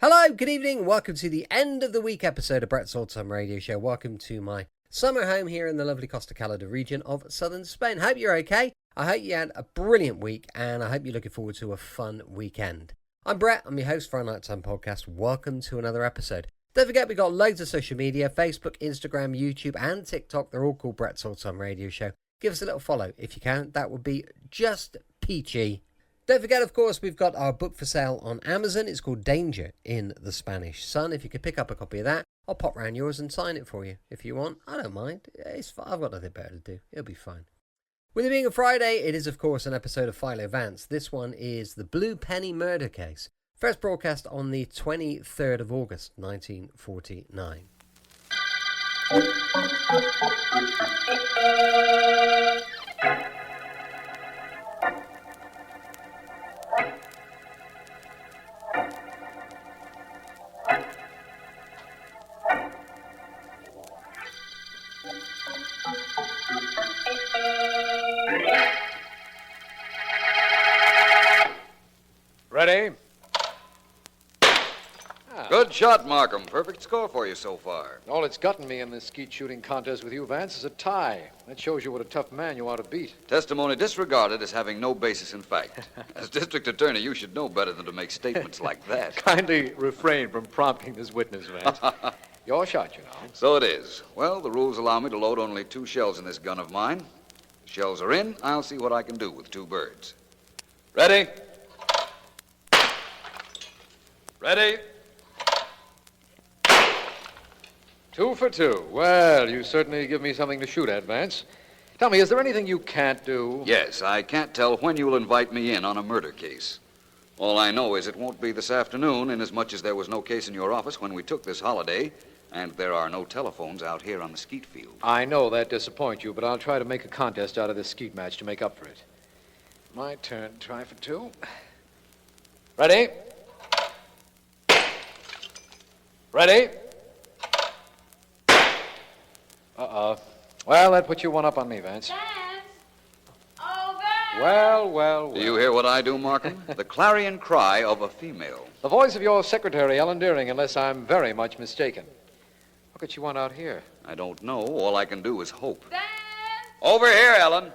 Hello, good evening. Welcome to the end of the week episode of Brett's Old Time Radio Show. Welcome to my summer home here in the lovely Costa Calada region of southern Spain. Hope you're okay. I hope you had a brilliant week and I hope you're looking forward to a fun weekend. I'm Brett. I'm your host for our Nighttime Podcast. Welcome to another episode. Don't forget, we've got loads of social media, Facebook, Instagram, YouTube and TikTok. They're all called Brett's Old Time Radio Show. Give us a little follow if you can. That would be just peachy. Don't forget, of course, we've got our book for sale on Amazon. It's called Danger in the Spanish Sun. If you could pick up a copy of that, I'll pop round yours and sign it for you if you want. I don't mind. It's fine. I've got nothing better to do. It'll be fine. With it being a Friday, it is, of course, an episode of Philo Vance. This one is the Blue Penny Murder Case. First broadcast on the 23rd of August, 1949. Ready? Good shot, Markham. Perfect score for you so far. All that's gotten me in this skeet shooting contest with you, Vance, is a tie. That shows you what a tough man you ought to beat. Testimony disregarded as having no basis in fact. As district attorney, you should know better than to make statements like that. Kindly refrain from prompting this witness, Vance. Your shot, you know. So it is. Well, the rules allow me to load only 2 shells in this gun of mine. The shells are in. I'll see what I can do with 2 birds. Ready? Ready? 2 for 2. Well, you certainly give me something to shoot at, Vance. Tell me, is there anything you can't do? Yes, I can't tell when you'll invite me in on a murder case. All I know is it won't be this afternoon, inasmuch as there was no case in your office when we took this holiday, and there are no telephones out here on the skeet field. I know that disappoints you, but I'll try to make a contest out of this skeet match to make up for it. My turn. Try for 2. Ready? Ready? Uh-oh. Well, that puts you 1 up on me, Vance. Vance! Oh, Vance! Well. Do you hear what I do, Markham? The clarion cry of a female. The voice of your secretary, Ellen Deering, unless I'm very much mistaken. What could she want out here? I don't know. All I can do is hope. Vance! Over here, Ellen.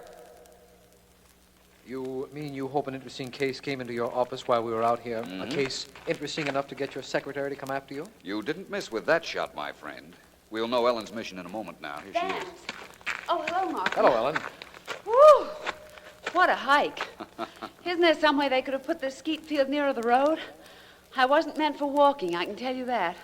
You mean you hope an interesting case came into your office while we were out here? Mm-hmm. A case interesting enough to get your secretary to come after you? You didn't miss with that shot, my friend. We'll know Ellen's mission in a moment now. Here she Vance! is. Oh, hello, Mark. Hello, Ellen. Whew! What a hike. Isn't there some way they could have put this skeet field nearer the road? I wasn't meant for walking, I can tell you that.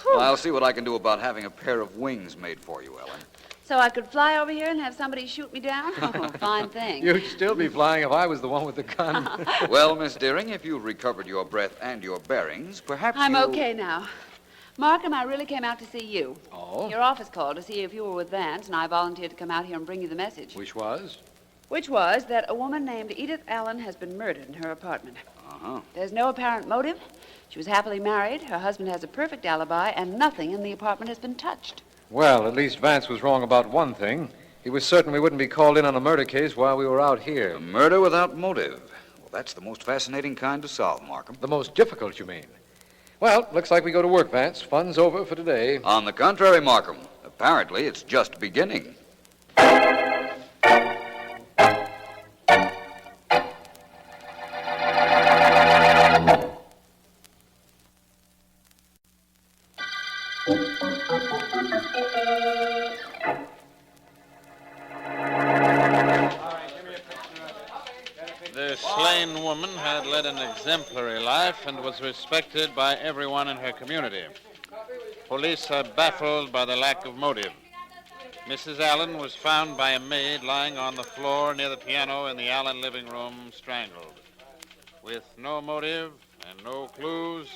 Whew. Well, I'll see what I can do about having a pair of wings made for you, Ellen. So I could fly over here and have somebody shoot me down? Oh, fine thing. You'd still be flying if I was the one with the gun. Well, Miss Deering, if you've recovered your breath and your bearings, perhaps I'm you'll... okay now. Markham, I really came out to see you. Oh? Your office called to see if you were with Vance, and I volunteered to come out here and bring you the message. Which was? Which was that a woman named Edith Allen has been murdered in her apartment. Uh-huh. There's no apparent motive. She was happily married, her husband has a perfect alibi, and nothing in the apartment has been touched. Well, at least Vance was wrong about one thing. He was certain we wouldn't be called in on a murder case while we were out here. A murder without motive. Well, that's the most fascinating kind to solve, Markham. The most difficult, you mean? Well, looks like we go to work, Vance. Fun's over for today. On the contrary, Markham, apparently it's just beginning. The slain woman had led an exemplary life and was respected by everyone in her community. Police are baffled by the lack of motive. Mrs. Allen was found by a maid lying on the floor near the piano in the Allen living room, strangled. With no motive and no clues,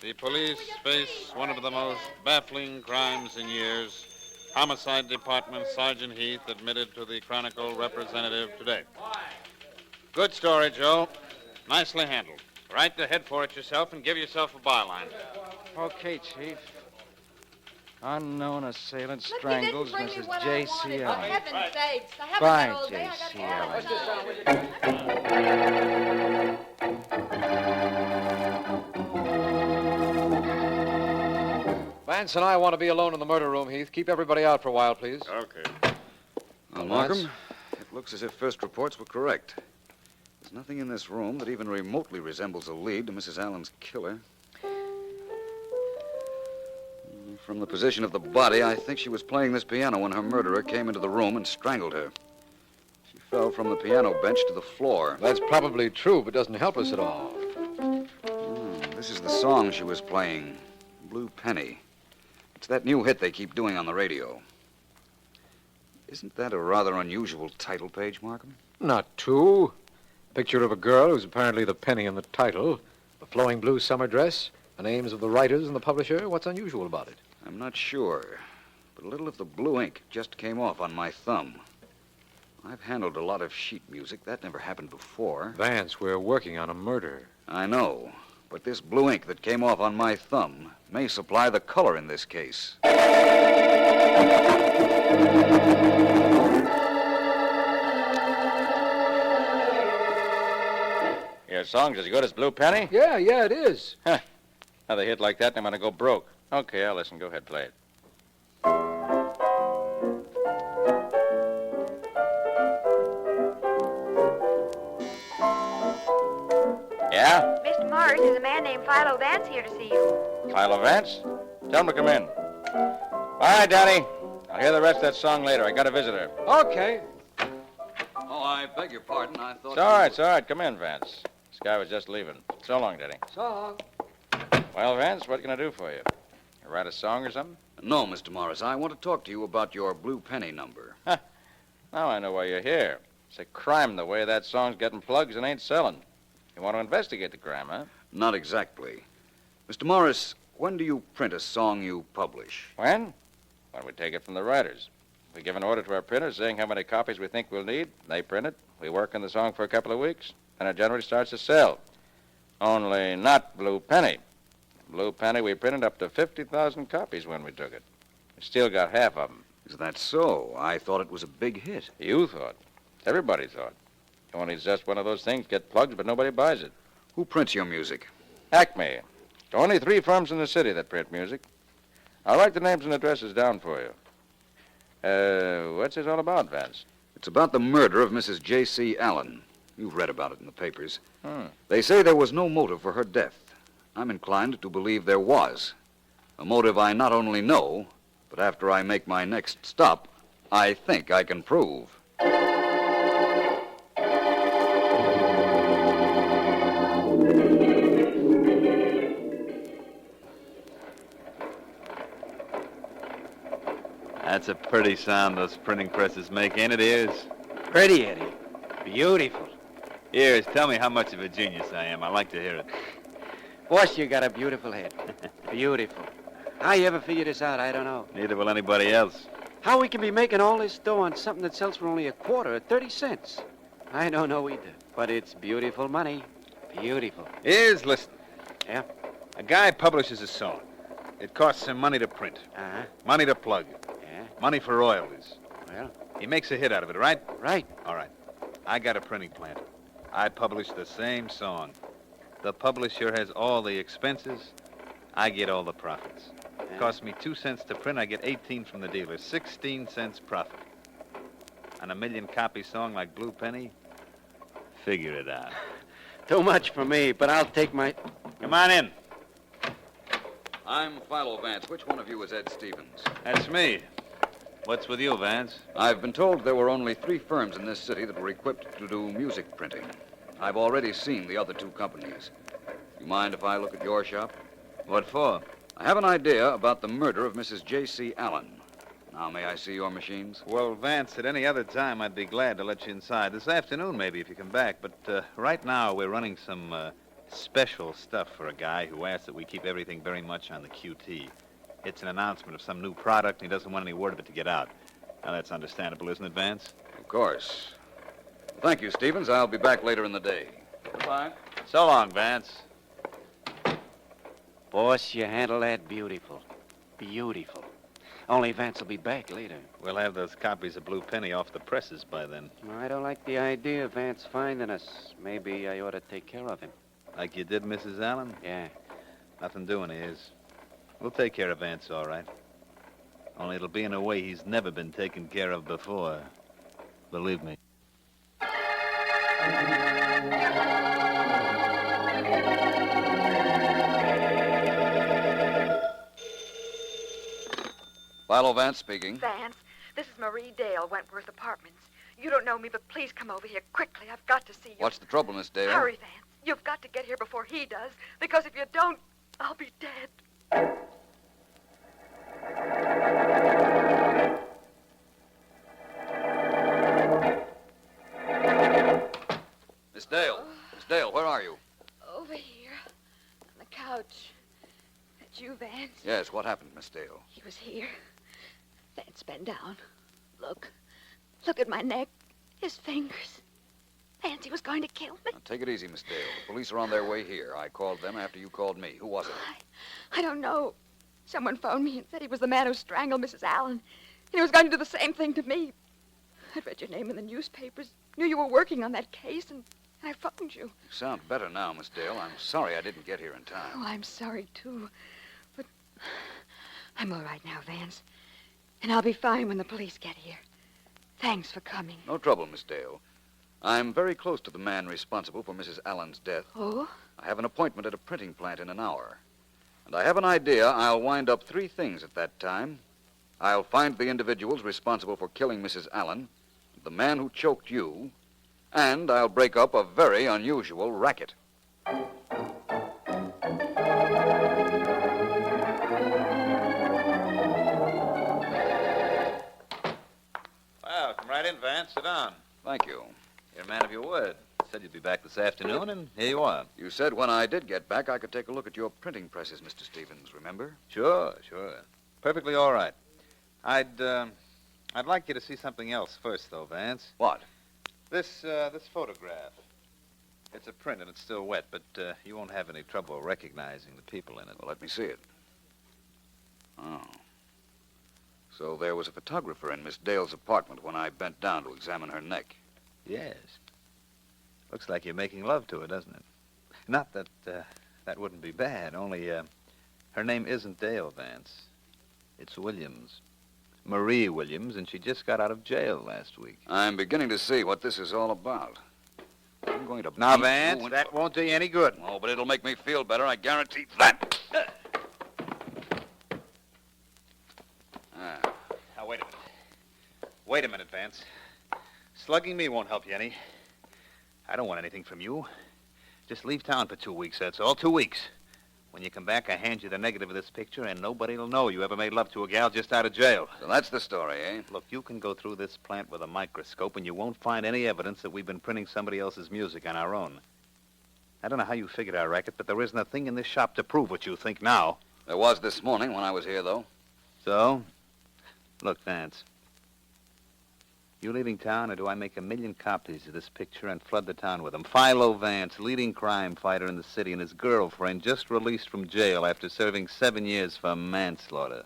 the police face one of the most baffling crimes in years. Homicide Department Sergeant Heath admitted to the Chronicle representative today. Good story, Joe. Nicely handled. Right to head for it yourself and give yourself a byline. Okay, Chief. Unknown assailant Look, strangles you didn't bring me Mrs. what J.C. I wanted. Allen. For heaven's sakes. I haven't Bye, got all day. I J.C. got Allen. Vance and I want to be alone in the murder room, Heath. Keep everybody out for a while, please. Okay. Well, Markham, it looks as if first reports were correct. There's nothing in this room that even remotely resembles a lead to Mrs. Allen's killer. From the position of the body, I think she was playing this piano when her murderer came into the room and strangled her. She fell from the piano bench to the floor. That's probably true, but doesn't help us at all. This is the song she was playing, Blue Penny. It's that new hit they keep doing on the radio. Isn't that a rather unusual title page, Markham? Not too. Picture of a girl who's apparently the penny in the title, the flowing blue summer dress, the names of the writers and the publisher. What's unusual about it? I'm not sure, but a little of the blue ink just came off on my thumb. I've handled a lot of sheet music. That never happened before. Vance, we're working on a murder. I know, but this blue ink that came off on my thumb may supply the color in this case. Your song's as good as Blue Penny? Yeah, it is. Another hit like that and I'm going to go broke. Okay, I'll listen. Go ahead, play it. Yeah? Mr. Morris, there's a man named Philo Vance here to see you. Philo Vance? Tell him to come in. All right, Daddy. I'll hear the rest of that song later. I got a visitor. Okay. Oh, I beg your pardon. I thought... It's all right. Come in, Vance. This guy was just leaving. So long, Daddy. So long. Well, Vance, what can I do for you? You write a song or something? No, Mr. Morris. I want to talk to you about your Blue Penny number. Now I know why you're here. It's a crime the way that song's getting plugs and ain't selling. You want to investigate the crime, huh? Not exactly. Mr. Morris, when do you print a song you publish? When? When we take it from the writers. We give an order to our printers saying how many copies we think we'll need. They print it. We work on the song for a couple of weeks. And it generally starts to sell. Only not Blue Penny. Blue Penny, we printed up to 50,000 copies when we took it. We still got half of them. Is that so? I thought it was a big hit. You thought. Everybody thought. Only it's just one of those things, get plugs, but nobody buys it. Who prints your music? Acme. Only 3 firms in the city that print music. I'll write the names and addresses down for you. What's it all about, Vance? It's about the murder of Mrs. J.C. Allen. You've read about it in the papers. They say there was no motive for her death. I'm inclined to believe there was. A motive I not only know, but after I make my next stop, I think I can prove. That's a pretty sound those printing presses make, ain't it, Ears? Pretty, Eddie. Beautiful. Ears, tell me how much of a genius I am. I like to hear it. Boss, you got a beautiful head. Beautiful. How you ever figure this out, I don't know. Neither will anybody else. How we can be making all this dough on something that sells for only a quarter or 30 cents? I don't know either. But it's beautiful money. Beautiful. Ears, listen. Yeah? A guy publishes a song. It costs him money to print, Uh-huh. money to plug, Yeah? money for royalties. Well, He makes a hit out of it, right? right. All right. I got a printing plant. I publish the same song. The publisher has all the expenses. I get all the profits. It costs me 2 cents to print. I get 18 from the dealer. 16 cents profit. On a 1,000,000-copy song like Blue Penny, Figure it out. Too much for me, but I'll take my... come on in. I'm Philo Vance. Which one of you is Ed Stevens? That's me. What's with you, Vance? I've been told there were only 3 firms in this city that were equipped to do music printing. I've already seen the other 2 companies. You mind if I look at your shop? What for? I have an idea about the murder of Mrs. J.C. Allen. Now, may I see your machines? Well, Vance, at any other time, I'd be glad to let you inside. This afternoon, maybe, if you come back. But right now, we're running some special stuff for a guy who asked that we keep everything very much on the QT. It's an announcement of some new product, and he doesn't want any word of it to get out. Now, that's understandable, isn't it, Vance? Of course. Thank you, Stevens. I'll be back later in the day. Goodbye. So long, Vance. Boss, you handle that beautiful. Beautiful. Only Vance will be back later. We'll have those copies of Blue Penny off the presses by then. I don't like the idea of Vance finding us. Maybe I ought to take care of him. Like you did Mrs. Allen? Yeah. Nothing doing, Ears. We'll take care of Vance, all right. Only it'll be in a way he's never been taken care of before. Believe me. Philo Vance speaking. Vance, this is Marie Dale, Wentworth Apartments. You don't know me, but please come over here quickly. I've got to see you. What's the trouble, Miss Dale? Hurry, Vance. You've got to get here before he does, because if you don't, I'll be dead. Miss Dale. Miss Dale, where are you? Over here, on the couch. That you, Vance? Yes, what happened, Miss Dale? He was here. Vance, bend down. Look. Look at my neck. His fingers. Vance, he was going to kill me. Now, take it easy, Miss Dale. The police are on their way here. I called them after you called me. Who was it? I don't know. Someone phoned me and said he was the man who strangled Mrs. Allen. And he was going to do the same thing to me. I'd read your name in the newspapers. Knew you were working on that case, and I phoned you. You sound better now, Miss Dale. I'm sorry I didn't get here in time. Oh, I'm sorry, too. But I'm all right now, Vance. And I'll be fine when the police get here. Thanks for coming. No trouble, Miss Dale. I'm very close to the man responsible for Mrs. Allen's death. Oh? I have an appointment at a printing plant in an hour. And I have an idea I'll wind up 3 things at that time. I'll find the individuals responsible for killing Mrs. Allen, the man who choked you, and I'll break up a very unusual racket. Well, come right in, Vance. Sit down. Thank you. You're a man of your word. Said you'd be back this afternoon, and here you are. You said when I did get back, I could take a look at your printing presses, Mr. Stevens, remember? Sure. Perfectly all right. I'd like you to see something else first, though, Vance. What? This photograph. It's a print, and it's still wet, but you won't have any trouble recognizing the people in it. Well, let me see it. Oh. So there was a photographer in Miss Dale's apartment when I bent down to examine her neck. Yes. Looks like you're making love to her, doesn't it? Not that that wouldn't be bad, only her name isn't Dale, Vance. It's Williams. Marie Williams, and she just got out of jail last week. I'm beginning to see what this is all about. I'm going to... Now, beat Vance, you that won't do you any good. Oh, but it'll make me feel better, I guarantee that. Now, wait a minute. Wait a minute, Vance. Slugging me won't help you any. I don't want anything from you. Just leave town for 2 weeks, that's all. 2 weeks. When you come back, I hand you the negative of this picture, and nobody will know you ever made love to a gal just out of jail. So that's the story, eh? Look, you can go through this plant with a microscope, and you won't find any evidence that we've been printing somebody else's music on our own. I don't know how you figured our racket, but there isn't a thing in this shop to prove what you think now. There was this morning when I was here, though. So? Look, Vance. You leaving town, or do I make 1,000,000 copies of this picture and flood the town with them? Philo Vance, leading crime fighter in the city, and his girlfriend just released from jail after serving 7 years for manslaughter.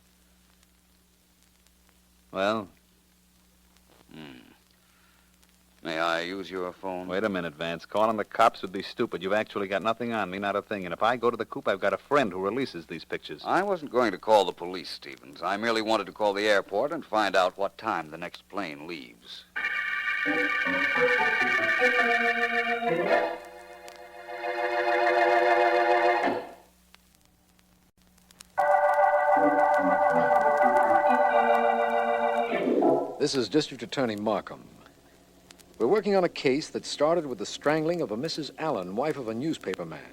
Well? May I use your phone? Wait a minute, Vance. Calling the cops would be stupid. You've actually got nothing on me, not a thing. And if I go to the coop, I've got a friend who releases these pictures. I wasn't going to call the police, Stevens. I merely wanted to call the airport and find out what time the next plane leaves. This is District Attorney Markham. We're working on a case that started with the strangling of a Mrs. Allen, wife of a newspaper man.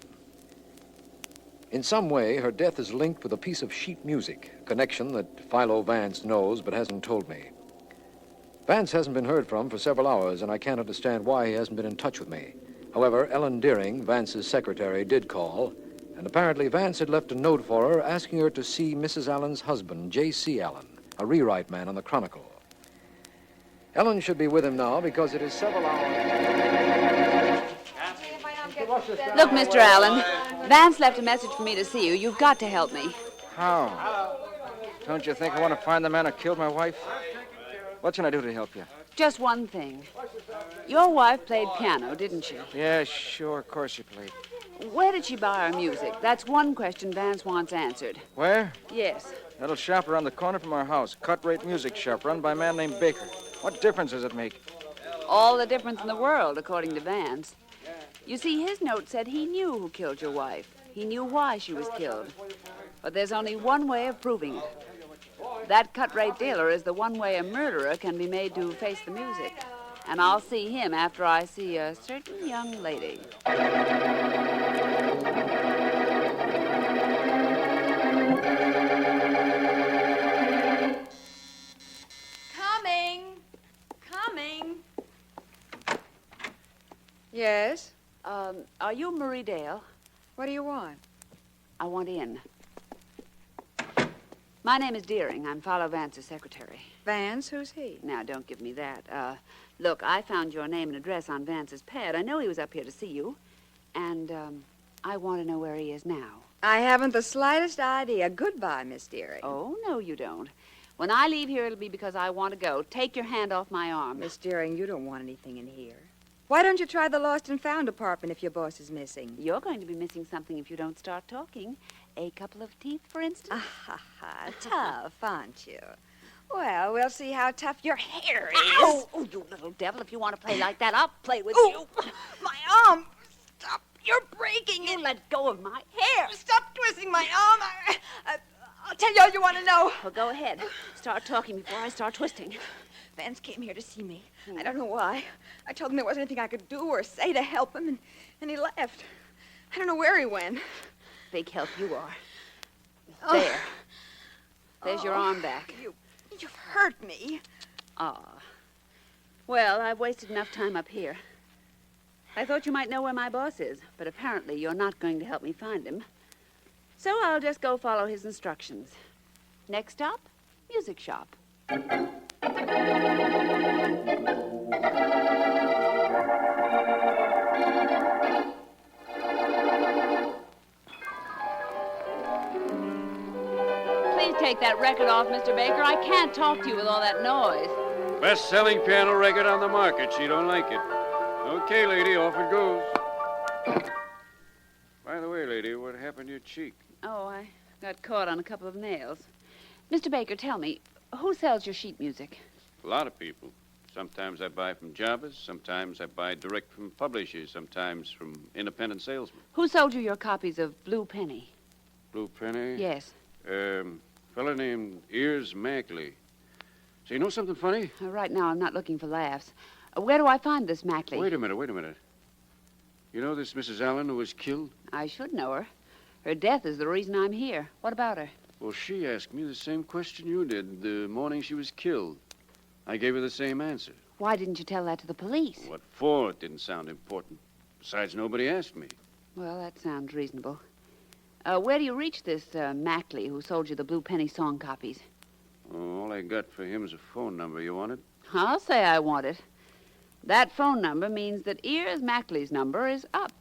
In some way, her death is linked with a piece of sheet music, a connection that Philo Vance knows but hasn't told me. Vance hasn't been heard from for several hours, and I can't understand why he hasn't been in touch with me. However, Ellen Deering, Vance's secretary, did call, and apparently Vance had left a note for her asking her to see Mrs. Allen's husband, J.C. Allen, a rewrite man on the Chronicle. Ellen should be with him now because it is several hours. Look, Mr. Allen, Vance left a message for me to see you. You've got to help me. How? Don't you think I want to find the man who killed my wife? What can I do to help you? Just one thing. Your wife played piano, didn't she? Yeah, sure, of course she played. Where did she buy her music? That's one question Vance wants answered. Where? Yes. Little shop around the corner from our house. Cut-rate music shop run by a man named Baker. What difference does it make? All the difference in the world, according to Vance. You see, his note said he knew who killed your wife. He knew why she was killed. But there's only one way of proving it. That cut-rate dealer is the one way a murderer can be made to face the music. And I'll see him after I see a certain young lady. Coming. Yes? Are you Marie Dale? What do you want? I want in. My name is Deering. I'm Follow Vance's secretary. Vance? Who's he? Now, don't give me that. Look, I found your name and address on Vance's pad. I know he was up here to see you. And, I want to know where he is now. I haven't the slightest idea. Goodbye, Miss Deering. Oh, no, you don't. When I leave here, it'll be because I want to go. Take your hand off my arm. Miss Deering, you don't want anything in here. Why don't you try the lost and found department if your boss is missing? You're going to be missing something if you don't start talking. A couple of teeth, for instance. Tough, aren't you? Well, we'll see how tough your hair is. Ow! Oh, you little devil. If you want to play like that, I'll play with you. My arm! Stop! You're breaking it! You let go of my hair. Stop twisting my arm! I'll tell you all you want to know. Well, go ahead. Start talking before I start twisting. Vance came here to see me. I don't know why. I told him there wasn't anything I could do or say to help him, and he left. I don't know where he went. Big help you are. There. There's your arm back. You've hurt me. Ah. Well, I've wasted enough time up here. I thought you might know where my boss is, but apparently you're not going to help me find him. So I'll just go follow his instructions. Next stop, music shop. Please take that record off, Mr. Baker. I can't talk to you with all that noise. Best-selling piano record on the market. She don't like it. Okay, lady, off it goes. By the way, lady, what happened to your cheek? Oh, I got caught on a couple of nails. Mr. Baker, tell me, who sells your sheet music? A lot of people. Sometimes I buy from jobbers. Sometimes I buy direct from publishers. Sometimes from independent salesmen. Who sold you your copies of Blue Penny? Blue Penny? Yes. Fella named Ears Mackley. So you know something funny? Right now, I'm not looking for laughs. Where do I find this Mackley? Wait a minute. You know this Mrs. Allen who was killed? I should know her. Her death is the reason I'm here. What about her? Well, she asked me the same question you did the morning she was killed. I gave her the same answer. Why didn't you tell that to the police? What for? It didn't sound important. Besides, nobody asked me. Well, that sounds reasonable. Where do you reach this Mackley who sold you the Blue Penny song copies? All I got for him is a phone number. You want it? I'll say I want it. That phone number means that Ears Mackley's number is up.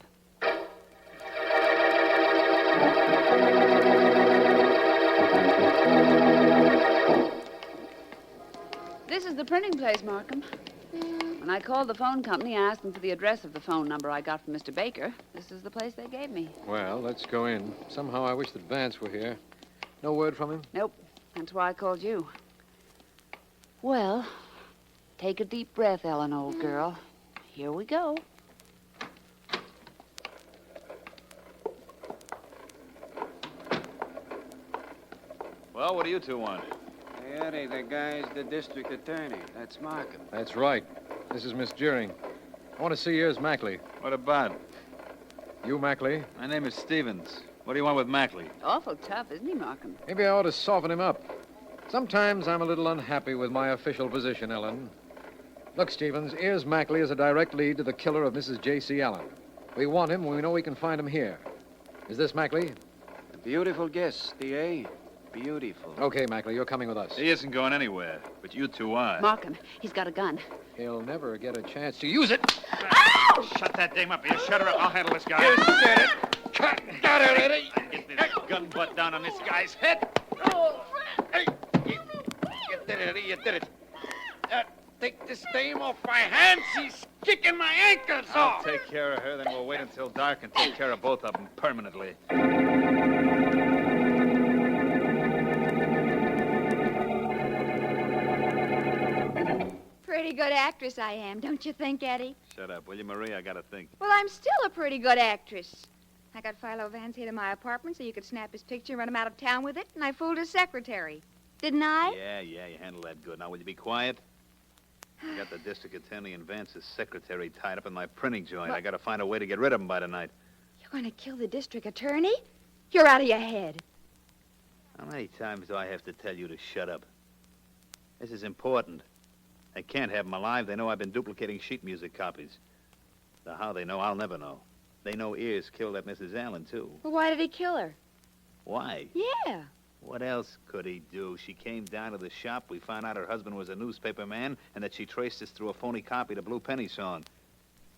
This is the printing place, Markham. When I called the phone company, I asked them for the address of the phone number I got from Mr. Baker. This is the place they gave me. Well, let's go in. Somehow I wish that Vance were here. No word from him? Nope. That's why I called you. Well, take a deep breath, Ellen, old girl. Here we go. Well, what do you two want? Hey, Eddie, the guy's the district attorney. That's Markham. That's right. This is Miss Deering. I want to see Ears Mackley. What about? You, Mackley? My name is Stevens. What do you want with Mackley? Awful tough, isn't he, Markham? Maybe I ought to soften him up. Sometimes I'm a little unhappy with my official position, Ellen. Look, Stevens, Ears Mackley is a direct lead to the killer of Mrs. J.C. Allen. We want him when we know we can find him here. Is this Mackley? A beautiful guess, D.A. Beautiful. Okay, Mackley, you're coming with us. He isn't going anywhere, but you two are. Markham, he's got a gun. He'll never get a chance to use it. Ow! Shut that dame up. You shut her up. I'll handle this guy. You said it. Got it, Eddie. Get this gun butt down on this guy's head. Hey, you did it, Eddie. You did it. take this dame off my hands. She's kicking my ankles I'll off. take care of her, then we'll wait until dark and take care of both of them permanently. Pretty good actress I am, don't you think, Eddie? Shut up, will you, Marie? I gotta think. Well, I'm still a pretty good actress. I got Philo Vance here to my apartment so you could snap his picture and run him out of town with it, and I fooled his secretary. Didn't I? Yeah, you handled that good. Now, will you be quiet? I got the district attorney and Vance's secretary tied up in my printing joint. I gotta find a way to get rid of them by tonight. You're going to kill the district attorney? You're out of your head. How many times do I have to tell you to shut up? This is important. They can't have them alive. They know I've been duplicating sheet music copies. Now, how they know, I'll never know. They know Ears killed that Mrs. Allen, too. Well, why did he kill her? Why? Yeah. What else could he do? She came down to the shop. We found out her husband was a newspaper man and that she traced us through a phony copy the Blue Penny song.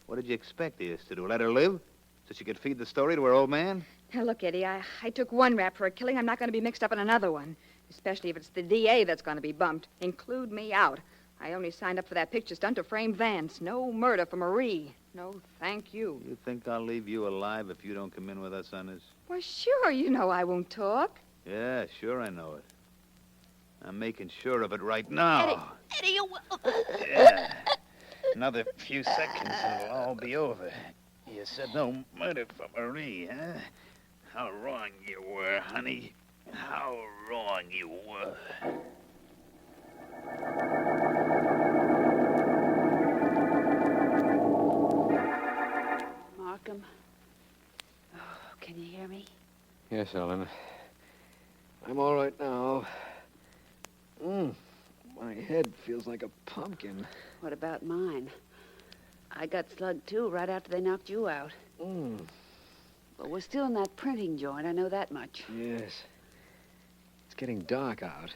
What did you expect Ears to do? Let her live? So she could feed the story to her old man? Now, look, Eddie, I took one rap for a killing. I'm not going to be mixed up in another one, especially if it's the DA that's going to be bumped. Include me out. I only signed up for that picture stunt to frame Vance. No murder for Marie. No, thank you. You think I'll leave you alive if you don't come in with us on this? Well, sure, you know I won't talk. Yeah, sure I know it. I'm making sure of it right now. Eddie, you... Yeah. Another few seconds and it'll all be over. You said no murder for Marie, huh? How wrong you were, honey. How wrong you were. Markham. Oh, can you hear me? Yes, Ellen. I'm all right now. My head feels like a pumpkin. What about mine? I got slugged, too, right after they knocked you out. But we're still in that printing joint, I know that much. Yes. It's getting dark out.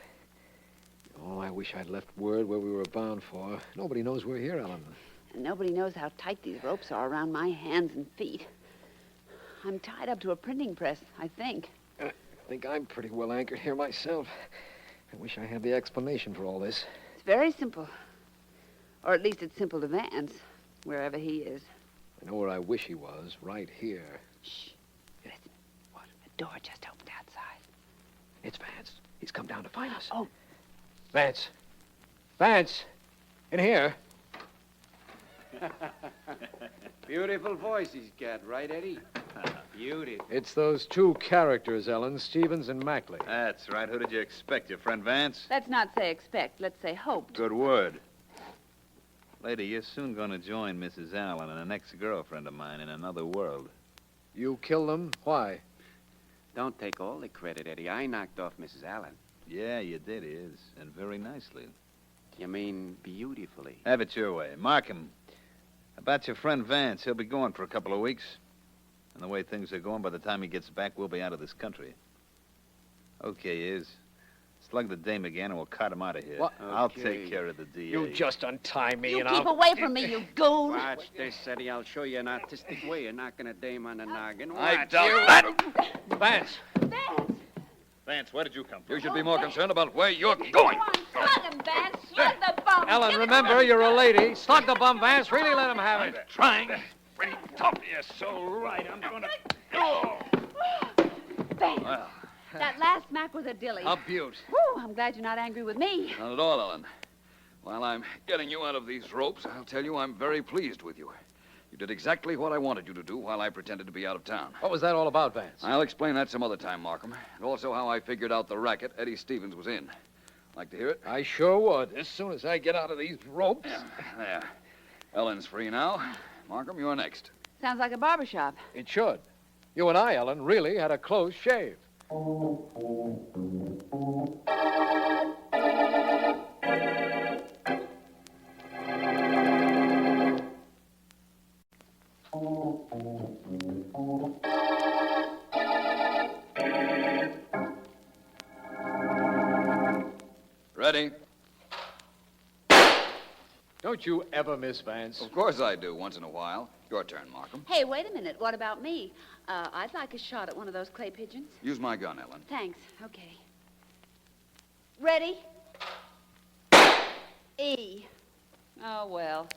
Oh, I wish I'd left word where we were bound for. Nobody knows we're here, Ellen. And nobody knows how tight these ropes are around my hands and feet. I'm tied up to a printing press, I think. I think I'm pretty well anchored here myself. I wish I had the explanation for all this. It's very simple. Or at least it's simple to Vance, wherever he is. I know where I wish he was, right here. Shh. Listen. What? A door just opened outside. It's Vance. He's come down to find us. Oh. Vance. Vance. In here. Beautiful voice he's got, right, Eddie? Beautiful. It's those two characters, Ellen, Stevens and Mackley. That's right. Who did you expect, your friend Vance? Let's not say expect. Let's say hoped. Good word. Lady, you're soon going to join Mrs. Allen and an ex-girlfriend of mine in another world. You killed them? Why? Don't take all the credit, Eddie. I knocked off Mrs. Allen. Yeah, you did, Is, and very nicely. You mean beautifully? Have it your way. Markham, about your friend Vance, he'll be gone for a couple of weeks. And the way things are going, by the time he gets back, we'll be out of this country. Okay, Is. Slug the dame again, and we'll cut him out of here. What? I'll Okay. take care of the DA. You just untie me You and keep I'll... away from me, you goon! Watch this, Eddie. I'll show you an artistic way of knocking a dame on the noggin. I Watch doubt you. that. Vance! Vance! Vance, where did you come from? You should be more concerned about where you're going. Come on, slug him, Vance! Slug the bum! Ellen, Give him remember, you're a lady. Slug the bum, Vance. Really let him have it. Trying. Pretty tough. You're so right. I'm gonna... Oh. Vance! Well, That last smack was a dilly. A beaut. Whew, I'm glad you're not angry with me. not at all, Ellen. While I'm getting you out of these ropes, I'll tell you I'm very pleased with you. You did exactly what I wanted you to do while I pretended to be out of town. What was that all about, Vance? I'll explain that some other time, Markham. And also how I figured out the racket Eddie Stevens was in. Like to hear it? I sure would, as soon as I get out of these ropes. There. Ellen's free now. Markham, you're next. Sounds like a barbershop. It should. You and I, Ellen, really had a close shave. Ready? Don't you ever miss, Vance? Of course I do, once in a while. Your turn, Markham. Hey, wait a minute. What about me? I'd like a shot at one of those clay pigeons. Use my gun, Ellen. Thanks. Okay. Ready? E. Oh, well.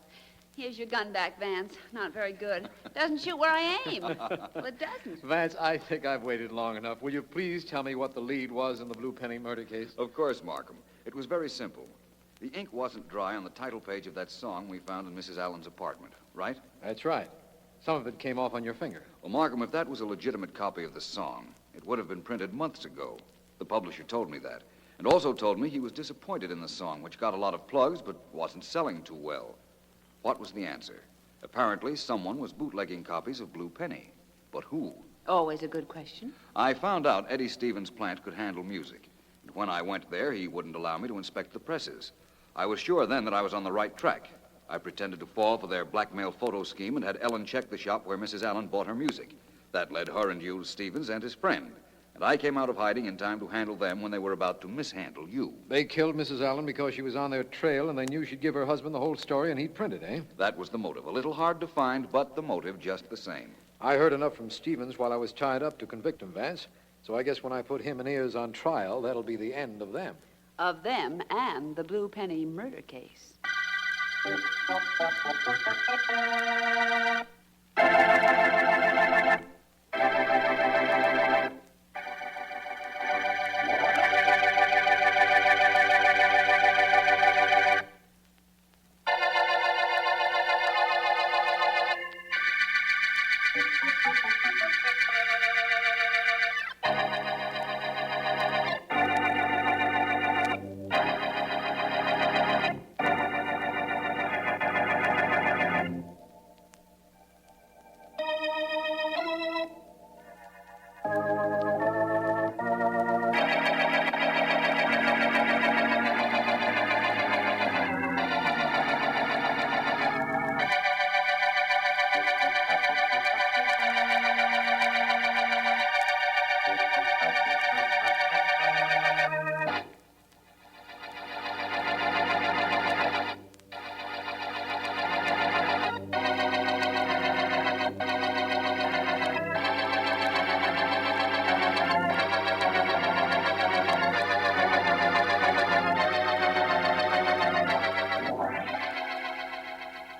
Here's your gun back, Vance. Not very good. Doesn't shoot where I aim. Well, it doesn't. Vance, I think I've waited long enough. Will you please tell me what the lead was in the Blue Penny murder case? Of course, Markham. It was very simple. The ink wasn't dry on the title page of that song we found in Mrs. Allen's apartment, right? That's right. Some of it came off on your finger. Well, Markham, if that was a legitimate copy of the song, it would have been printed months ago. The publisher told me that. And also told me he was disappointed in the song, which got a lot of plugs but wasn't selling too well. What was the answer? Apparently, someone was bootlegging copies of Blue Penny. But who? Always a good question. I found out Eddie Stevens' plant could handle music. And when I went there, he wouldn't allow me to inspect the presses. I was sure then that I was on the right track. I pretended to fall for their blackmail photo scheme and had Ellen check the shop where Mrs. Allen bought her music. That led her and you to Stevens and his friend. And I came out of hiding in time to handle them when they were about to mishandle you. They killed Mrs. Allen because she was on their trail and they knew she'd give her husband the whole story and he'd print it, eh? That was the motive. A little hard to find, but the motive just the same. I heard enough from Stevens while I was tied up to convict him, Vance. So I guess when I put him and Ears on trial, that'll be the end of them. Of them and the Blue Penny murder case.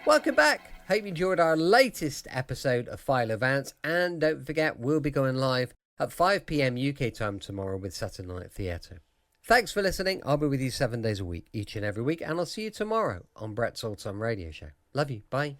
Welcome back. Hope you enjoyed our latest episode of Philo Vance, and don't forget we'll be going live at 5 p.m. UK time tomorrow with Saturday Night Theatre. Thanks for listening. I'll be with you 7 days a week, each and every week, and I'll see you tomorrow on Brett's All Time Radio Show. Love you. Bye.